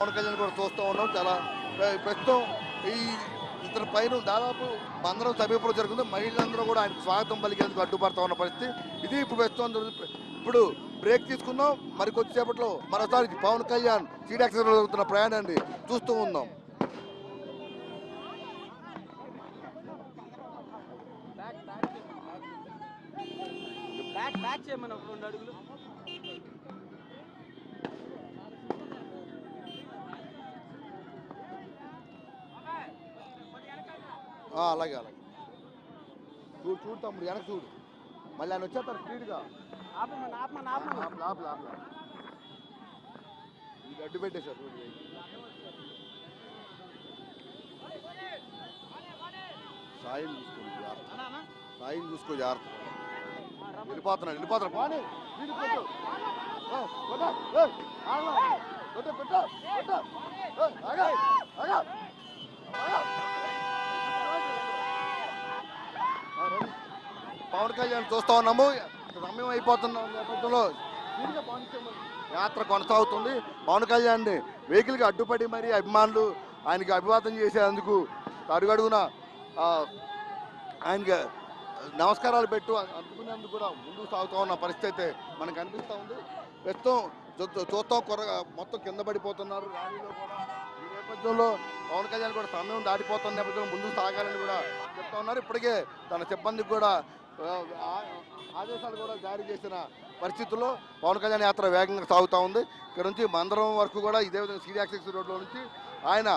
పవన్ కళ్యాణ్ కూడా చూస్తూ ఉన్నాం. చాలా ప్రస్తుతం ఈ ఇతని పైన దాదాపు అందరం సమీపంలో జరుగుతుంది. మహిళలందరూ కూడా ఆయనకు స్వాగతం పలికేందుకు అడ్డుపడతా ఉన్న పరిస్థితి ఇది. ఇప్పుడు ప్రస్తుతం ఇప్పుడు బ్రేక్ తీసుకుందాం. మరి కొద్దిసేపట్లో మరోసారి పవన్ కళ్యాణ్ సీడాక్స్ జరుగుతున్న ప్రయాణాన్ని చూస్తూ ఉందాం. బ్యాక్ చేయమని ఒక 2 అడుగులు. అలాగే అలాగే చూడు చూడు తమ్ముడు, వెనక చూడు. మళ్ళీ ఆయన వచ్చేస్తారు స్పీడ్గా. ఇది అడ్డు పెట్టేశారు. సాయం చూసుకోండి జాగ్రత్త, సాయం చూసుకో జాగ్రత్త. వెళ్ళిపోతున్నాడు బాగానే పవన్ కళ్యాణ్ చూస్తూ ఉన్నాము. సమయం అయిపోతున్న నేపథ్యంలో యాత్ర కొనసాగుతుంది. పవన్ కళ్యాణ్ వెహికల్కి అడ్డుపడి మరి అభిమానులు ఆయనకి అభివాదం చేసేందుకు అడుగడుగున ఆయనకి నమస్కారాలు పెట్టు అందుకునేందుకు కూడా ముందుకు సాగుతూ ఉన్న పరిస్థితి అయితే మనకు కనిపిస్తూ ఉంది. ప్రస్తుతం చూస్తాం మొత్తం కింద పడిపోతున్నారు ర్యాలీలో కూడా. ఈ నేపథ్యంలో పవన్ కళ్యాణ్ కూడా సమయం దాటిపోతున్న నేపథ్యంలో ముందుకు సాగాలని కూడా చెప్తా ఉన్నారు. ఇప్పటికే తన సిబ్బందికి కూడా ఆదేశాలు కూడా జారీ చేసిన పరిస్థితుల్లో పవన్ కళ్యాణ్ యాత్ర వేగంగా సాగుతూ ఉంది. ఇక్కడ నుంచి మందరం వరకు కూడా ఇదే విధంగా సీడాక్స్ రోడ్లో నుంచి ఆయన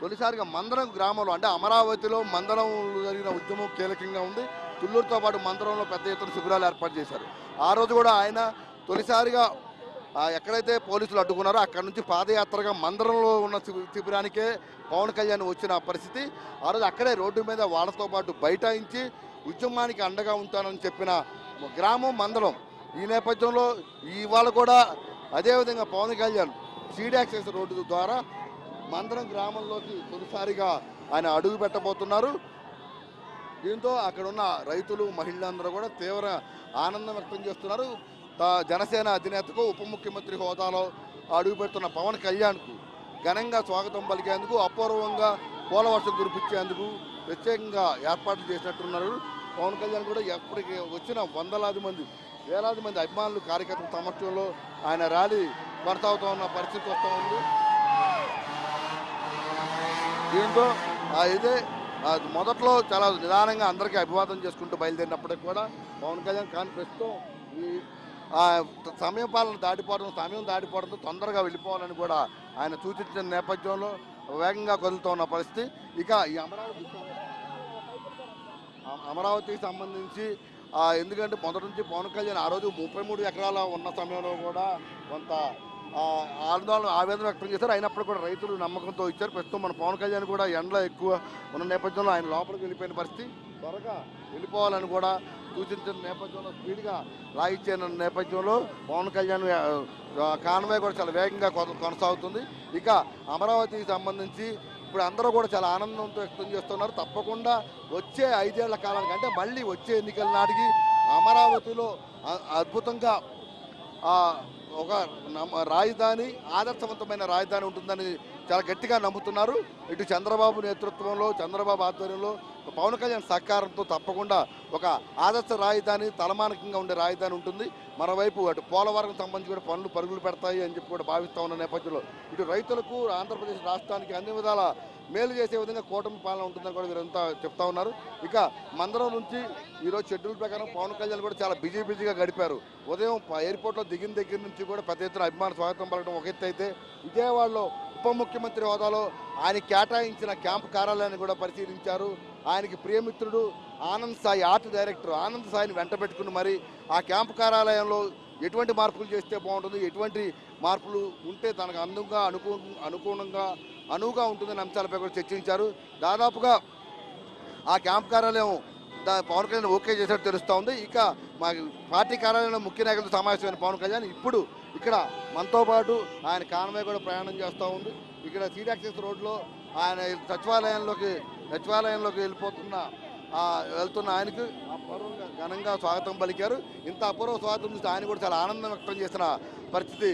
తొలిసారిగా మందరం గ్రామంలో అంటే అమరావతిలో మందరంలో జరిగిన ఉద్యమం కీలకంగా ఉంది. తుళ్ళూరుతో పాటు మందరంలో పెద్ద ఎత్తున శిబిరాలు ఏర్పాటు చేశారు. ఆ రోజు కూడా ఆయన తొలిసారిగా ఎక్కడైతే పోలీసులు అడ్డుకున్నారో అక్కడ నుంచి పాదయాత్రగా మందరంలో ఉన్న శిబిరానికే పవన్ కళ్యాణ్ వచ్చిన పరిస్థితి. ఆ రోజు అక్కడే రోడ్డు మీద వాళ్ళతో పాటు బైఠాయించి ఉద్యమానికి అండగా ఉంటానని చెప్పిన గ్రామం మందరం. ఈ నేపథ్యంలో ఇవాళ కూడా అదేవిధంగా పవన్ కళ్యాణ్ సీడాక్స్ రోడ్డు ద్వారా మందరం గ్రామంలోకి తొలిసారిగా ఆయన అడుగు పెట్టబోతున్నారు. దీంతో అక్కడున్న రైతులు మహిళలందరూ కూడా తీవ్ర ఆనందం వ్యక్తం చేస్తున్నారు. జనసేన అధినేతకు ఉప ముఖ్యమంత్రి హోదాలో అడుగుపెడుతున్న పవన్ కళ్యాణ్కు ఘనంగా స్వాగతం పలికేందుకు అపూర్వంగా పూలవర్షం కురిపించేందుకు ప్రత్యేకంగా ఏర్పాట్లు చేసినట్టున్నారు. పవన్ కళ్యాణ్ కూడా ఎప్పటికి వచ్చిన వందలాది మంది వేలాది మంది అభిమానులు కార్యకర్తల సమక్షంలో ఆయన ర్యాలీ కొనసాగుతూ ఉన్న పరిస్థితి వస్తూ ఉంది. దీంతో ఇదే మొదట్లో చాలా నిదానంగా అందరికీ అభివాదం చేసుకుంటూ బయలుదేరినప్పటికీ కూడా పవన్ కళ్యాణ్ కానీ ప్రస్తుతం ఈ సమయం దాటిపోవడంతో తొందరగా వెళ్ళిపోవాలని కూడా ఆయన సూచించిన నేపథ్యంలో వేగంగా కదులుతూ ఉన్న పరిస్థితి. ఇక ఈ అమరావతికి సంబంధించి ఎందుకంటే మొదటి నుంచి పవన్ కళ్యాణ్ ఆ రోజు 33 ఎకరాల ఉన్న సమయంలో కూడా కొంత ఆవేదన వ్యక్తం చేశారు. అయినప్పుడు కూడా రైతులు నమ్మకంతో ఇచ్చారు. ప్రస్తుతం మన పవన్ కళ్యాణ్ కూడా ఎండలో ఎక్కువ ఉన్న నేపథ్యంలో ఆయన లోపలికి వెళ్ళిపోయిన పరిస్థితి. త్వరగా వెళ్ళిపోవాలని కూడా సూచించిన నేపథ్యంలో స్పీడ్గా లాగిచ్చే నేపథ్యంలో పవన్ కళ్యాణ్ కాన్వాయ్ కూడా చాలా వేగంగా కొనసాగుతుంది. ఇక అమరావతికి సంబంధించి ఇప్పుడు అందరూ కూడా చాలా ఆనందంతో వ్యక్తం చేస్తున్నారు. తప్పకుండా వచ్చే 5 ఏళ్ల కాలానికి అంటే మళ్ళీ వచ్చే ఎన్నికల నాటికి అమరావతిలో అద్భుతంగా ఒక రాజధాని ఆదర్శవంతమైన రాజధాని ఉంటుందని చాలా గట్టిగా నమ్ముతున్నారు. ఇటు చంద్రబాబు నేతృత్వంలో చంద్రబాబు ఆధ్వర్యంలో పవన్ కళ్యాణ్ సహకారంతో తప్పకుండా ఒక ఆదర్శ రాజధాని తలమానికంగా ఉండే రాజధాని ఉంటుంది. మరోవైపు అటు పోలవరం సంబంధించి కూడా పనులు పరుగులు పెడతాయి అని చెప్పి కూడా భావిస్తూ ఉన్న నేపథ్యంలో ఇటు రైతులకు ఆంధ్రప్రదేశ్ రాష్ట్రానికి అన్ని విధాల మేలు చేసే విధంగా కూటమి పాలన ఉంటుందని కూడా వీరంతా చెప్తా ఉన్నారు. ఇక మందరం నుంచి ఈరోజు షెడ్యూల్ ప్రకారం పవన్ కళ్యాణ్ కూడా చాలా బిజీగా గడిపారు. ఉదయం ఎయిర్పోర్ట్లో దిగిన దగ్గర నుంచి కూడా పెద్ద ఎత్తున అభిమాన స్వాగతం పలకడం ఒక ఎత్తు అయితే విజయవాడలో ఉప ముఖ్యమంత్రి హోదాలో ఆయన కేటాయించిన క్యాంపు కార్యాలయాన్ని కూడా పరిశీలించారు. ఆయనకి ప్రియమిత్రుడు ఆనంద్ సాయి ఆర్ట్ డైరెక్టర్ ఆనంద్ సాయిని వెంట పెట్టుకుని మరి ఆ క్యాంపు కార్యాలయంలో ఎటువంటి మార్పులు చేస్తే బాగుంటుంది, ఎటువంటి మార్పులు ఉంటే తనకు అనువుగా ఉంటుందనే అంశాలపై కూడా చర్చించారు. దాదాపుగా ఆ క్యాంప్ కార్యాలయం పవన్ కళ్యాణ్ ఓకే చేసినట్టు తెలుస్తూ ఉంది. ఇక మా పార్టీ కార్యాలయంలో ముఖ్య నాయకులతో సమావేశమైన పవన్ కళ్యాణ్ ఇప్పుడు ఇక్కడ మనతో పాటు ఆయన కాన్వాయ్ కూడా ప్రయాణం చేస్తూ ఉంది. ఇక్కడ సీడాక్స్ రోడ్లో ఆయన సచివాలయంలోకి వెళ్తున్న ఆయనకు అపూర్వంగా ఘనంగా స్వాగతం పలికారు. ఇంత అపూర్వ స్వాగతం చూసి ఆయన కూడా చాలా ఆనందం వ్యక్తం చేసిన పరిస్థితి